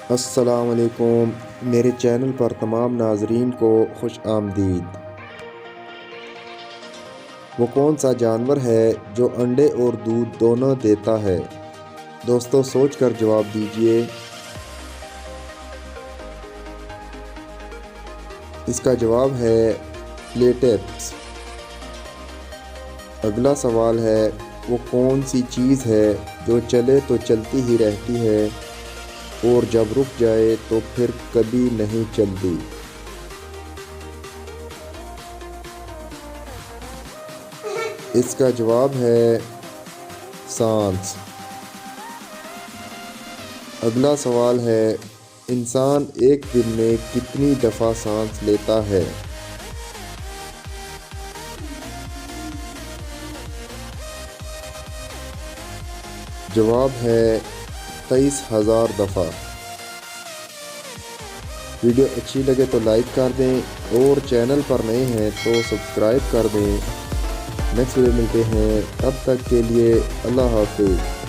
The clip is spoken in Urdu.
السلام علیکم، میرے چینل پر تمام ناظرین کو خوش آمدید۔ وہ کون سا جانور ہے جو انڈے اور دودھ دونوں دیتا ہے؟ دوستو سوچ کر جواب دیجئے۔ اس کا جواب ہے پلیٹیپس۔ اگلا سوال ہے، وہ کون سی چیز ہے جو چلے تو چلتی ہی رہتی ہے اور جب رک جائے تو پھر کبھی نہیں چلتی؟ اس کا جواب ہے سانس۔ اگلا سوال ہے، انسان ایک دن میں کتنی دفعہ سانس لیتا ہے؟ جواب ہے 23,000 دفعہ۔ ویڈیو اچھی لگے تو لائک کر دیں اور چینل پر نئے ہیں تو سبسکرائب کر دیں۔ نیکسٹ ویڈیو ملتے ہیں، تب تک کے لیے اللہ حافظ۔